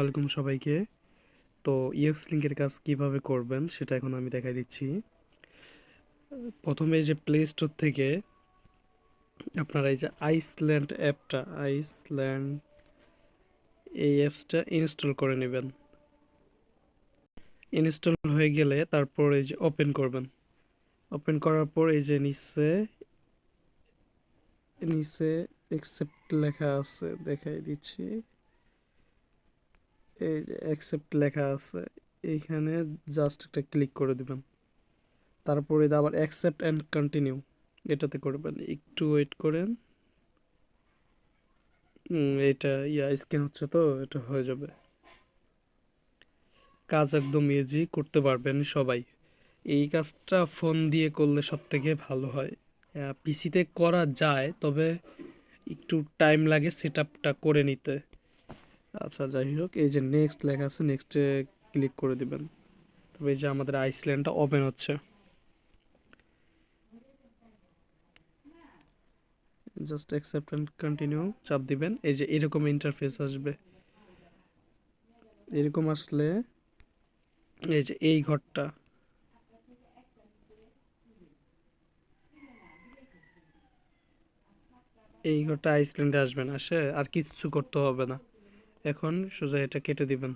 আলাইকুম সবাইকে। তো ইএক্স লিঙ্কের কাজ কিভাবে করবেন সেটা এখন আমি দেখাই দিচ্ছি। প্রথমে এই যে প্লে স্টোর থেকে আপনারা এই যে আইসল্যান্ড এই অ্যাপসটা ইনস্টল করে নেবেন। ইনস্টল হয়ে গেলে তারপর এই যে ওপেন করবেন। ওপেন করার পর এই যে নিচে নিচে অ্যাকসেপ্ট লেখা আছে, দেখাই দিচ্ছি। এই যে অ্যাকসেপ্ট লেখা আছে, এইখানে জাস্ট একটা ক্লিক করে দিবেন। তারপরে আবার অ্যাকসেপ্ট অ্যান্ড কন্টিনিউ এটাতে করবেন। একটু ওয়েট করেন। এটা স্ক্যান হচ্ছে, তো এটা হয়ে যাবে। কাজ একদম ইজি, করতে পারবেন সবাই। এই কাজটা ফোন দিয়ে করলে সব থেকে ভালো হয়। পিসিতে করা যায়, তবে একটু টাইম লাগে সেট আপটা করে নিতে। আচ্ছা, যাই হোক, এই যে নেক্সট লেখা আছে, নেক্সটে ক্লিক করে দিবেন। তবে এই যে আমাদের আইসল্যান্ডটা ওপেন হচ্ছে। জাস্ট অ্যাকসেপ্ট অ্যান্ড কন্টিনিউ চাপ দিবেন। এই যে এরকম ইন্টারফেস আসবে। এরকম আসলে এই যে এই ঘরটা, আইসল্যান্ডে আসবেন। আসে আর কিচ্ছু করতে হবে না। এখন সোজা এটা কেটে দিবেন।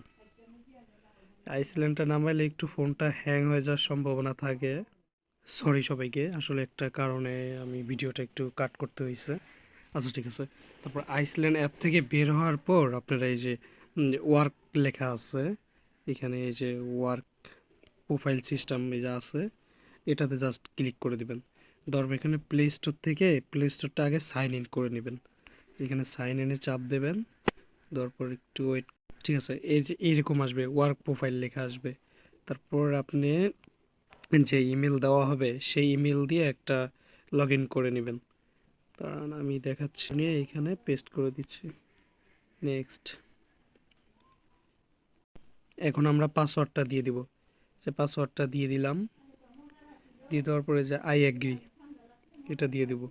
আইসল্যান্ডটা নামাইলে একটু ফোনটা হ্যাং হয়ে যাওয়ার সম্ভাবনা থাকে। সরি সবাইকে, আসলে একটা কারণে আমি ভিডিওটা একটু কাট করতে হয়েছে। আচ্ছা, ঠিক আছে। তারপর আইসল্যান্ড অ্যাপ থেকে বের হওয়ার পর আপনারা এই যে ওয়ার্ক লেখা আছে, এখানে এই যে ওয়ার্ক প্রোফাইল সিস্টেম এই যে আছে, এটাতে জাস্ট ক্লিক করে দিবেন। ধরবেন এখানে প্লে স্টোর থেকে প্লে স্টোরটা আগে সাইন ইন করে নেবেন। এখানে সাইন ইনে চাপ দেবেন। তারপর একটু ওয়েট। ঠিক আছে, এই যে এইরকম আসবে, ওয়ার্ক প্রোফাইল লেখা আসবে। তারপর আপনি যে ইমেল দেওয়া হবে সেই ইমেল দিয়ে একটা লগ ইন করে নেবেন। কারণ আমি দেখাচ্ছি, নিয়ে এখানে পেস্ট করে দিচ্ছি। নেক্সট। এখন আমরা পাসওয়ার্ডটা দিয়ে দিব। যে পাসওয়ার্ডটা দিয়ে দিলাম। দিয়ে দেওয়ার পরে যে আই অ্যাগ্রি এটা দিয়ে দিব।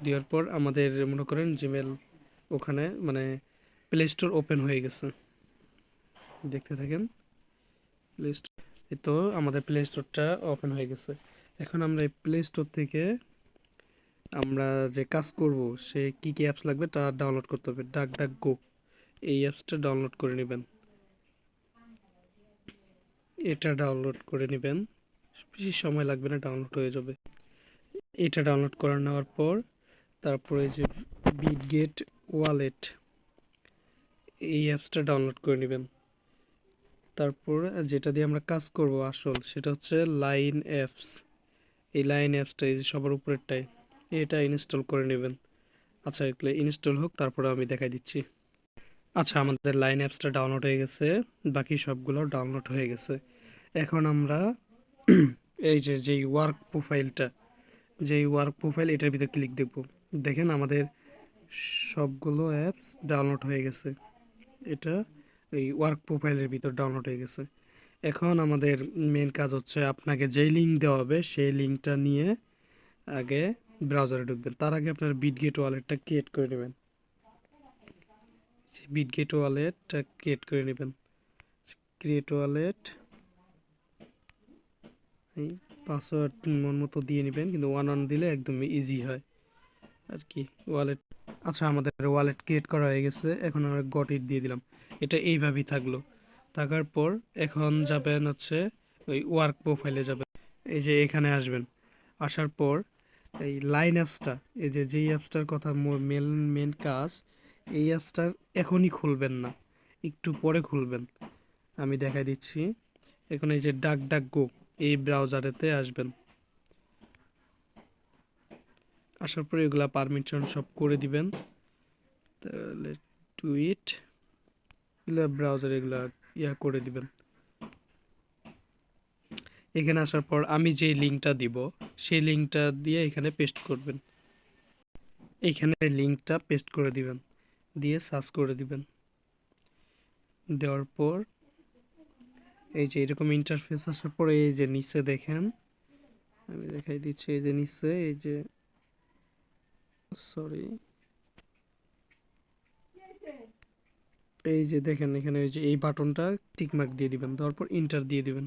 দেওয়ার পর আমাদের মনে করেন জিমেল ওখানে মানে প্লে স্টোর ওপেন হয়ে গেছে। দেখতে থাকেন। প্লে স্টোর, এই তো আমাদের প্লে স্টোরটা ওপেন হয়ে গেছে। এখন আমরা এই প্লে স্টোর থেকে আমরা যে কাজ করব সে কী কী অ্যাপস লাগবে তা ডাউনলোড করতে হবে। ডাক ডাক গো এই অ্যাপসটা ডাউনলোড করে নেবেন। এটা ডাউনলোড করে নেবেন, বেশি সময় লাগবে না, ডাউনলোড হয়ে যাবে। এটা ডাউনলোড করে নেওয়ার পর তারপরে যে বিটগেট ওয়ালেট এই অ্যাপসটা ডাউনলোড করে নেবেন। তারপর যেটা দিয়ে আমরা কাজ করব আসল, সেটা হচ্ছে লাইন অ্যাপস। এই লাইন অ্যাপসটা এই যে সবার উপরেরটাই, এটা ইনস্টল করে নেবেন। আচ্ছা, এগুলো ইনস্টল হোক, তারপরে আমি দেখাই দিচ্ছি। আচ্ছা, আমাদের লাইন অ্যাপসটা ডাউনলোড হয়ে গেছে, বাকি সবগুলো ডাউনলোড হয়ে গেছে। এখন আমরা এই যে যেই ওয়ার্ক প্রোফাইল এটার ভিতরে ক্লিক দেব। দেখেন আমাদের সবগুলো অ্যাপস ডাউনলোড হয়ে গেছে। এটা এই ওয়ার্ক প্রোফাইলের ভিতর ডাউনলোড হয়ে গেছে। এখন আমাদের মেন কাজ হচ্ছে আপনাকে যেই লিঙ্ক দেওয়া হবে সেই লিঙ্কটা নিয়ে আগে ব্রাউজারে ঢুকবেন। তার আগে আপনার বিটগেট ওয়ালেটটা ক্রিয়েট করে নেবেন। বিটগেট ওয়ালেটটা ক্রিয়েট করে নেবেন। ক্রিয়েট ওয়ালেট, এই পাসওয়ার্ড মন মতো দিয়ে নেবেন, কিন্তু ওয়ান ওয়ান দিলে একদম ইজি হয় আর কি। ওয়ালেট, আচ্ছা, আমাদের ওয়ালেট ক্রিয়েট করা হয়ে গেছে। এখন আমরা গট ইট দিয়ে দিলাম। এটা এইভাবেই থাকলো। থাকার পর এখন যাবেন হচ্ছে ওই ওয়ার্ক প্রোফাইলে যাবেন। এই যে এখানে আসবেন। আসার পর এই লাইন অ্যাপসটা, এই যে যেই অ্যাপসটার কথা মেন মেন কাজ, এই অ্যাপসটার এখনই খুলবেন না, একটু পরে খুলবেন। আমি দেখাই দিচ্ছি। এখন এই যে ডাক ডাক গো এই ব্রাউজারেতে আসবেন। আসার পরে এগুলা পারমিশন সব করে দিবেন। তাহলে টুইট এগুলা ব্রাউজারে এগুলা করে দিবেন। এখানে আসার পর আমি যে লিঙ্কটা দিব সেই লিঙ্কটা দিয়ে এখানে পেস্ট করবেন। এইখানে লিঙ্কটা পেস্ট করে দিবেন, দিয়ে সার্চ করে দিবেন। দেওয়ার পর এই যে এরকম ইন্টারফেস আসার পরে এই যে নিচে দেখেন, আমি দেখাই দিচ্ছি। এই যে নিচে এই যে সরি এই যে দেখেন এখানে ওই যে এই বাটনটা টিকমার্ক দিয়ে দিবেন, দেওয়ার পর ইন্টার দিয়ে দিবেন।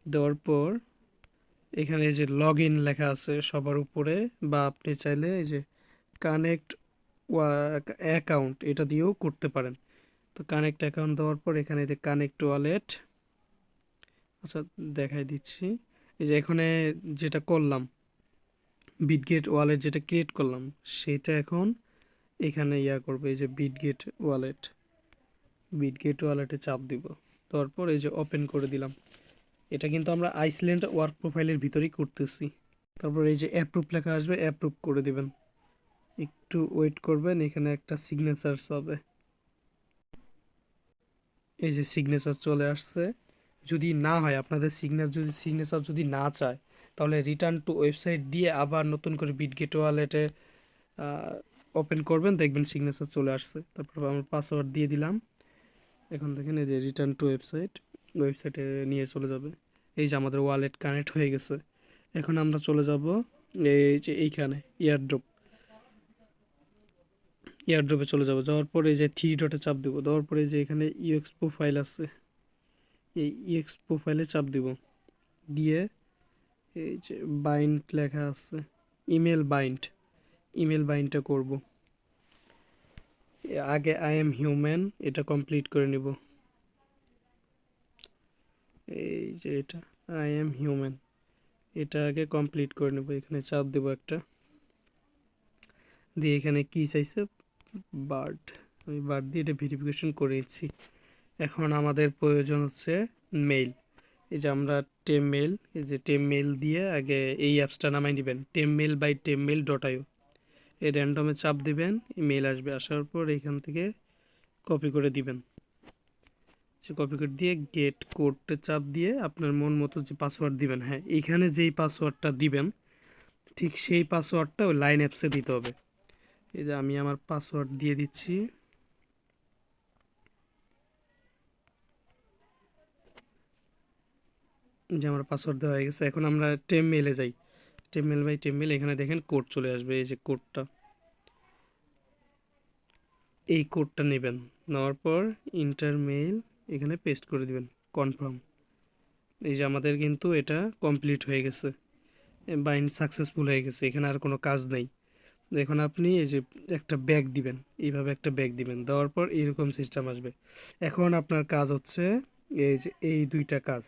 দেওয়ার পর এখানে এই যে লগ ইন লেখা আছে সবার উপরে, বা আপনি চাইলে এই যে কানেক্ট অ্যাকাউন্ট এটা দিয়েও করতে পারেন। তো কানেক্ট অ্যাকাউন্ট দেওয়ার পর এখানে যে কানেক্ট ওয়ালেট, আচ্ছা দেখাই দিচ্ছি। এই যে এখানে যেটা করলাম, বিটগেট ওয়ালেট যেটা ক্রিয়েট করলাম সেটা এখন এখানে করবে। এই যে বিটগেট ওয়ালেটে চাপ দিব, তারপর এই যে ওপেন করে দিলাম। এটা কিন্তু আমরা আইসল্যান্ড ওয়ার্ক প্রোফাইলের ভিতরেই করতেছি। তারপর এই যে অ্যাপ্রুভ লেখা আসবে, অ্যাপ্রুভ করে দিবেন। একটু ওয়েট করবেন, এখানে একটা সিগনেচার হবে। এই যে সিগনেচার চলে আসছে। যদি না হয় আপনাদের সিগনেচার যদি না চায়, তাহলে রিটার্ন টু ওয়েবসাইট দিয়ে আবার নতুন করে বিটগেট ওয়ালেটে ওপেন করবেন, দেখবেন সিগনেচার চলে আসছে। তারপর আমার পাসওয়ার্ড দিয়ে দিলাম। এখন দেখেন এই যে রিটার্ন টু ওয়েবসাইটে নিয়ে চলে যাবে। এই যে আমাদের ওয়ালেট কানেক্ট হয়ে গেছে। এখন আমরা চলে যাব এই যে এইখানে এয়ারড্রপে চলে যাব। যাওয়ার পরে এই যে থ্রি ডটে চাপ দেবো, দেওয়ার পরে যে এখানে ইউএক্স প্রোফাইল আছে, এই ইউএক্স প্রোফাইলে চাপ দিব। দিয়ে এই যে বাইন্ড লেখা আছে, ইমেল বাইন্ডটা করব। আগে আই এম হিউম্যান এটা কমপ্লিট করে নিব। এই যে এটা আই এম হিউম্যান এটা আগে কমপ্লিট করে নেব। এখানে চাপ দেব একটা, দিয়ে এখানে কি চাইছে বার্ড, আমি বার্ড দিয়ে এটা ভেরিফিকেশন করে নিচ্ছি। এখন আমাদের প্রয়োজন হচ্ছে মেইল। এই যে আমরা টেমমেইল, এই যে টেমমেইল দিয়ে আগে এই অ্যাপসটা নামাই নেবেন, টেমমেইল.io। এই র্যান্ডমে চাপ দিবেন, ইমেল আসবে। আসার পর এখান থেকে কপি করে দিবেন। সে কপি করে দিয়ে গেট কোডটা চাপ দিয়ে আপনার মন মতো যে পাসওয়ার্ড দিবেন, হ্যাঁ এইখানে যেই পাসওয়ার্ডটা দিবেন ঠিক সেই পাসওয়ার্ডটা ওই লাইন অ্যাপসে দিতে হবে। এই যে আমি আমার পাসওয়ার্ড দিয়ে দিচ্ছি। যে আমার পাসওয়ার্ড দেওয়া হয়ে গেছে। এখন আমরা টেমমেইলে যাই, টেমমেইল এখানে দেখেন কোড চলে আসবে। এই যে কোডটা, এই কোডটা নেবেন, নেওয়ার পর ইন্টার মেইল এখানে পেস্ট করে দিবেন, কনফার্ম। এই যে আমাদের কিন্তু এটা কমপ্লিট হয়ে গেছে, বাইন্ড সাকসেসফুল হয়ে গেছে, এখানে আর কোনো কাজ নেই। এখন আপনি এই যে একটা ব্যাগ দিবেন, এইভাবে একটা ব্যাগ দিবেন, দেওয়ার পর এরকম সিস্টেম আসবে। এখন আপনার কাজ হচ্ছে এই যে এই দুইটা কাজ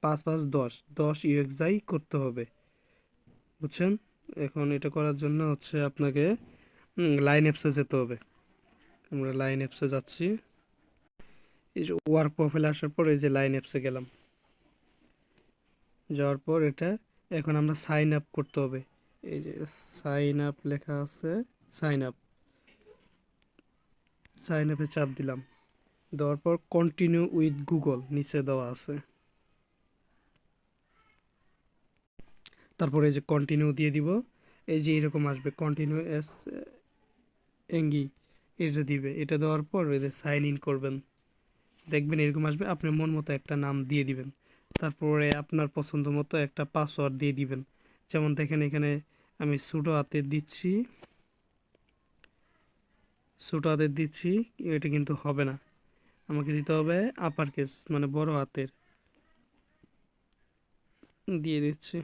5 5 10 10 ইউএক্সআই করতে হবে, বুঝছেন? এখন এটা করার জন্য হচ্ছে আপনাকে লাইন অ্যাপসে যেতে হবে। আমরা লাইন অ্যাপসে যাচ্ছি। এই যে ওয়ার্ক প্রোফাইলে আসার পর এই যে লাইন অ্যাপসে গেলাম। যাওয়ার পর এটা এখন আমরা সাইন আপ করতে হবে। এই যে সাইন আপ লেখা আছে, সাইন আপে চাপ দিলাম। দেওয়ার পর কন্টিনিউ উইথ গুগল নিচে দেওয়া আছে। তারপরে এই যে কন্টিনিউ দিয়ে দিব। এই যে এরকম আসবে, কন্টিনিউ এস এঙ্গি এটা দিবে। এটা দেওয়ার পর এই যে সাইন ইন করবেন, দেখবেন এরকম আসবে। আপনি মন মতো একটা নাম দিয়ে দিবেন, তারপরে আপনার পছন্দ মতো একটা পাসওয়ার্ড দিয়ে দিবেন। যেমন দেখেন এখানে আমি ছোটো হাতের দিচ্ছি, এটা কিন্তু হবে না, আমাকে দিতে হবে আপার কেস মানে বড় হাতের। দিয়ে দিচ্ছি,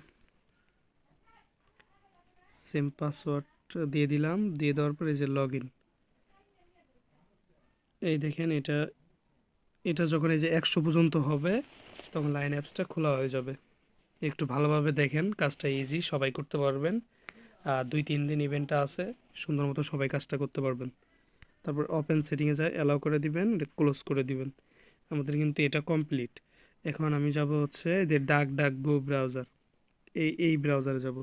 সেম পাসওয়ার্ড দিয়ে দিলাম। দিয়ে দেওয়ার পর এই যে লগ ইন, এই দেখেন এটা এটা যখন এই যে 100 পর্যন্ত হবে তখন লাইন অ্যাপসটা খোলা হয়ে যাবে। একটু ভালোভাবে দেখেন, কাজটা ইজি, সবাই করতে পারবেন। আর 2-3 দিন ইভেন্টটা আছে, সুন্দর মতো সবাই কাজটা করতে পারবেন। তারপর ওপেন সেটিংয়ে যায় অ্যালাউ করে দিবেন, এটা ক্লোজ করে দিবেন। আমাদের কিন্তু এটা কমপ্লিট। এখন আমি যাব হচ্ছে যে ডাক গো ব্রাউজার, এই ব্রাউজারে যাব।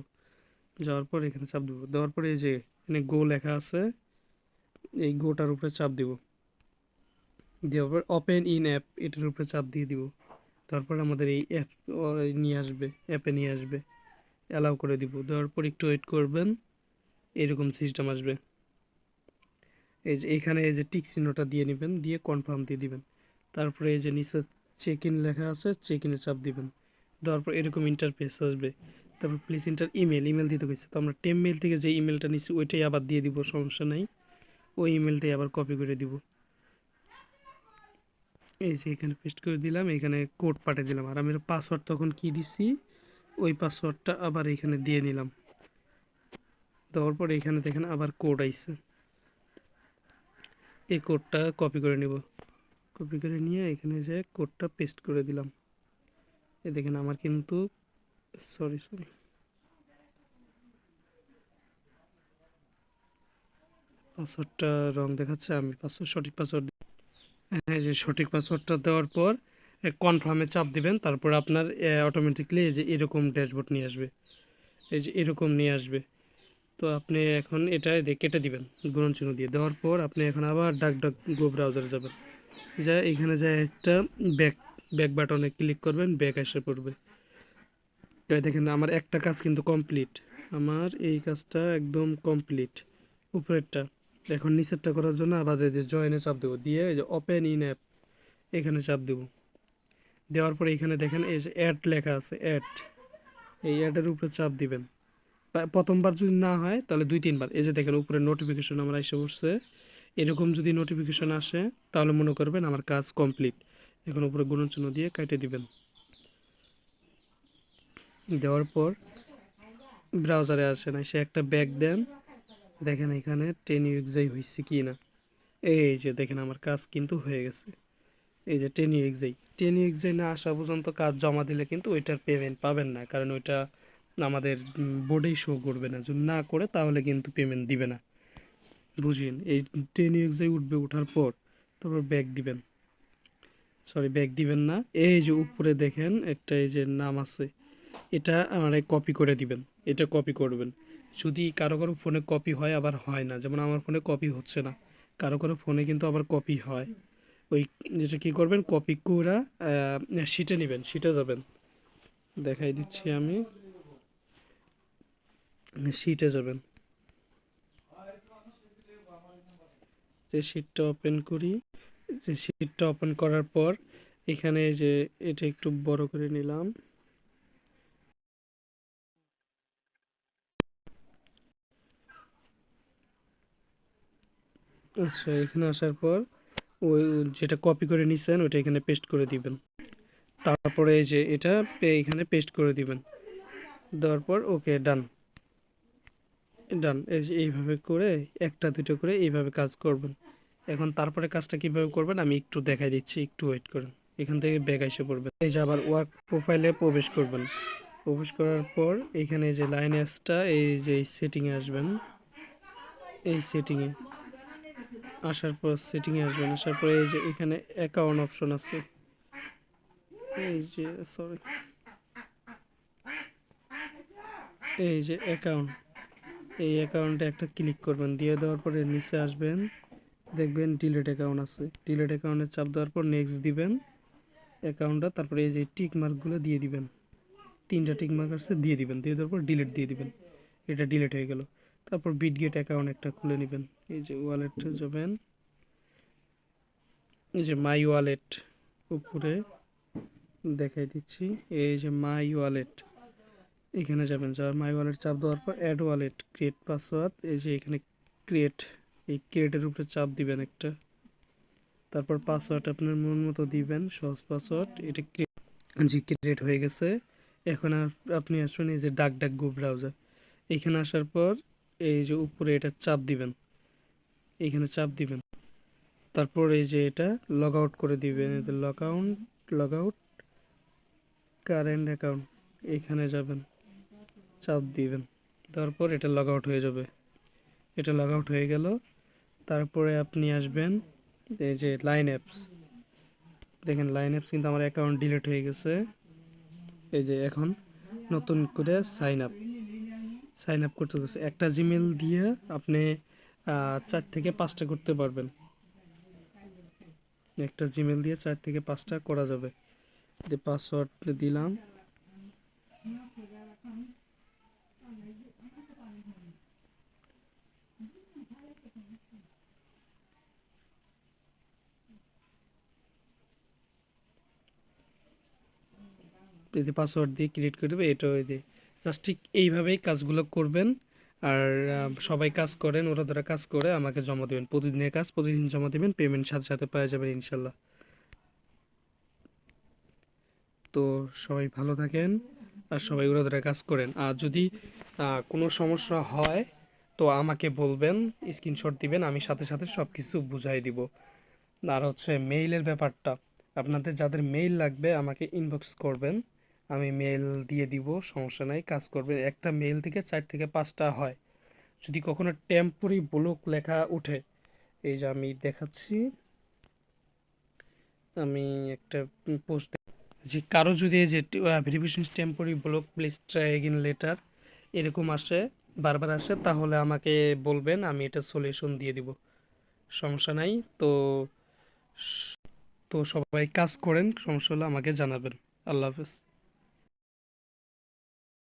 যাওয়ার পর এখানে চাপ দেবো, দেওয়ার পরে এই যে এখানে গো লেখা আছে, এই গোটার উপরে চাপ দিব। দেওয়ার পর ওপেন ইন অ্যাপ এটার উপরে চাপ দিয়ে দিব। তারপর আমাদের এই অ্যাপ নিয়ে আসবে, অ্যাপে নিয়ে আসবে, অ্যালাউ করে দিব। দেওয়ার পর একটু ওয়েট করবেন, এরকম সিস্টেম আসবে। এই যে এখানে এই যে টিক চিহ্নটা দিয়ে নেবেন, দিয়ে কনফার্ম দিয়ে দিবেন। তারপরে এই যে নিচে চেক ইন লেখা আছে, চেক ইনে চাপ দিবেন। দেওয়ার পর এরকম ইন্টারফেস আসবে। তারপর প্লিজ ইমেল দিতে গেছে, তো আমরা টেমমেইল থেকে যে ইমেলটা নিচ্ছি ওইটাই আবার দিয়ে দিব, সমস্যা নাই। ওই ইমেলটাই আবার কপি করে দিব। এই যে এখানে পেস্ট করে দিলাম, এখানে কোড পাঠিয়ে দিলাম। আর আমি পাসওয়ার্ড তখন কি দিছি, ওই পাসওয়ার্ডটা আবার এখানে দিয়ে নিলাম। দেওয়ার পর এখানে দেখেন আবার কোড আইছে, এই কোডটা কপি করে নিব। কপি করে নিয়ে এখানে যে কোডটা পেস্ট করে দিলাম। এই দেখেন আমার কিন্তু সরি পাসওয়ার্ডটা রং দেখাচ্ছে, আমি পাসওয়ার্ড সঠিক পাসওয়ার্ড। হ্যাঁ, যে সঠিক পাসওয়ার্ডটা দেওয়ার পর কনফার্মে চাপ দিবেন। তারপর আপনার অটোমেটিকলি এই যে এরকম ড্যাশবোর্ড নিয়ে আসবে, এই যে এরকম নিয়ে আসবে। তো আপনি এখন এটা কেটে দিবেন গুণন চিহ্ন দিয়ে। দেওয়ার পর আপনি এখন আবার গো ব্রাউজারে যাবেন, যা এখানে যা একটা ব্যাক ব্যাক বাটনে ক্লিক করবেন, ব্যাক এসে পড়বে। তাই দেখেন আমার একটা কাজ কিন্তু কমপ্লিট, আমার এই কাজটা একদম কমপ্লিট উপরেরটা। এখন নিচেরটা করার জন্য আবার এই যে জয়েনে চাপ দেবো, দিয়ে এই যে ওপেন ইন অ্যাপ এখানে চাপ দেবো। দেওয়ার পরে এখানে দেখেন এই যে অ্যাড লেখা আছে, অ্যাড, এই অ্যাডের উপরে চাপ দিবেন। প্রথমবার যদি না হয় তাহলে 2-3 বার। এই যে দেখেন উপরে নোটিফিকেশন আমার এসে পড়ছে, এরকম যদি নোটিফিকেশন আসে তাহলে মনে করবেন আমার কাজ কমপ্লিট। এখন উপরে গুণন চিহ্ন দিয়ে কেটে দিবেন। দেওয়ার পর ব্রাউজারে আসেন, এসে একটা ব্যাক দেন, দেখেন এখানে 10 UXI হয়েছে কি না। এই যে দেখেন আমার কাজ কিন্তু হয়ে গেছে। এই যে 10 UXI না আসা পর্যন্ত কাজ জমা দিলে কিন্তু ওইটার পেমেন্ট পাবেন না, কারণ ওইটা আমাদের বোর্ডেই শো করবে না। যদি না করে তাহলে কিন্তু পেমেন্ট দিবে না, বুঝিন। এই 10 UXI উঠবে, ওঠার পর তারপর ব্যাক দিবেন, সরি ব্যাক দিবেন না, এই যে উপরে দেখেন একটা এই যে নাম আছে, এটা আমার কপি করে দিবেন। এটা কপি করবেন। যদি কারো কারো ফোনে কপি হয় আবার হয় না, যেমন আমার ফোনে কপি হচ্ছে না, কারো কারো ফোনে কিন্তু আবার কপি হয়। ওই যেটা কী করবেন, কপি করে শিটে নেবেন, শিটে যাবেন, দেখাই দিচ্ছি আমি। শিটে যাবেন, যে শিটটা ওপেন করি, যে শিটটা ওপেন করার পর এখানে যে এটা একটু বড় করে নিলাম। আচ্ছা, এখানে আসার পর ওই যেটা কপি করে নিছেন ওটা এখানে পেস্ট করে দিবেন। তারপরে এই যে এটা এখানে পেস্ট করে দিবেন, দেওয়ার পর ওকে ডান। ডান, এই যে এইভাবে করে একটা দুটো করে এইভাবে কাজ করবেন। এখন তারপরে কাজটা কিভাবে করবেন আমি একটু দেখাই দিচ্ছি, একটু ওয়েট করেন। এখান থেকে ব্যাক এসে পড়বেন, এই যে আবার ওয়ার্ক প্রোফাইলে প্রবেশ করবেন। প্রবেশ করার পর এখানে যে লাইন এসটা, এই যে সেটিংয়ে আসবেন, এই সেটিংয়ে আসার পর সেটিংয়ে আসবেন। আসার পরে এই যে এখানে অ্যাকাউন্ট অপশন আছে, এই যে সরি, এই যে অ্যাকাউন্ট, এই অ্যাকাউন্টে একটা ক্লিক করবেন। দিয়ে দেওয়ার পরে নিচে আসবেন, দেখবেন ডিলিট অ্যাকাউন্ট আছে, ডিলিট অ্যাকাউন্টে চাপ দেওয়ার পর নেক্সট দিবেন অ্যাকাউন্টটা। তারপরে এই যে টিক মার্কগুলো দিয়ে দিবেন, 3টা টিক মার্ক আছে দিয়ে দিবেন, দিয়ে দেওয়ার পর ডিলিট দিয়ে দিবেন। এটা ডিলিট হয়ে গেল। তারপর বিটগেট অ্যাকাউন্ট একটা খুলে নেবেন, এই যে ওয়ালেটে যাবেন, এই যে মাই ওয়ালেট উপরে দেখাই দিচ্ছি, এই যে মাই ওয়ালেট এখানে যাবেন। যাওয়ার মাই ওয়ালেট চাপ দেওয়ার পর অ্যাড ওয়ালেট ক্রিয়েট পাসওয়ার্ড, এই যে এখানে ক্রিয়েট, এই ক্রিয়েটের উপরে চাপ দিবেন একটা। তারপর পাসওয়ার্ড আপনার মন মতো দিবেন, সহজ পাসওয়ার্ড। এটা ক্রিয়েট হয়ে গেছে। এখন আপনি আসবেন এই যে গো ব্রাউজার, এখানে আসার পর এই যে উপরে এটা চাপ দিবেন, এইখানে চাপ দিবেন। তারপর এই যে এটা লগ আউট করে দিবেন, এতে লগ আউট কারেন্ট অ্যাকাউন্ট, এখানে যাবেন, চাপ দিবেন। তারপর এটা লগ আউট হয়ে যাবে, এটা লগ আউট হয়ে গেল। তারপরে আপনি আসবেন এই যে লাইন অ্যাপস, দেখেন লাইন অ্যাপস কিন্তু আমার অ্যাকাউন্ট ডিলিট হয়ে গেছে। এই যে এখন নতুন করে সাইন আপ করতে গেছে। একটা জিমেল দিয়ে আপনি 4 থেকে 5টা করতে পারবেন, একটা জিমেল দিয়ে 4 থেকে 5টা করা যাবে। যে পাসওয়ার্ড দিলাম, যদি পাসওয়ার্ড দিয়ে ক্রিয়েট করে দেবে, এটা ওই দিয়ে জাস্ট ঠিক এইভাবেই কাজগুলো করবেন। আর সবাই কাজ করেন, ওরা যারা কাজ করে আমাকে জমা দেবেন, প্রতিদিনের কাজ প্রতিদিন জমা দেবেন, পেমেন্ট সাথে সাথে পেয়ে যাবেন ইনশাল্লাহ। তো সবাই ভালো থাকেন আর সবাই ওরা ধরে কাজ করেন। আর যদি কোনো সমস্যা হয় তো আমাকে বলবেন, স্ক্রিনশট দিবেন, আমি সাথে সাথে সব কিছু বুঝাই দিব। আর হচ্ছে মেইলের ব্যাপারটা, আপনাদের যাদের মেইল লাগবে আমাকে ইনবক্স করবেন, আমি মেইল দিয়ে দিব, সমস্যা নাই, কাজ করবেন। একটা মেইল থেকে 4 থেকে 5টা হয়। যদি কখনো টেম্পোরারি ব্লক লেখা ওঠে, এই যে আমি দেখাচ্ছি, আমি একটা পোস্ট, যে কারো যদি এই যে verification temporary block please try again later এরকম আসে, বারবার আসে, তাহলে আমাকে বলবেন, আমি এটা সলিউশন দিয়ে দিব, সমস্যা নাই। তো তো সবাই কাজ করেন, সমস্যা হলে আমাকে জানাবেন। আল্লাহ হাফেজ।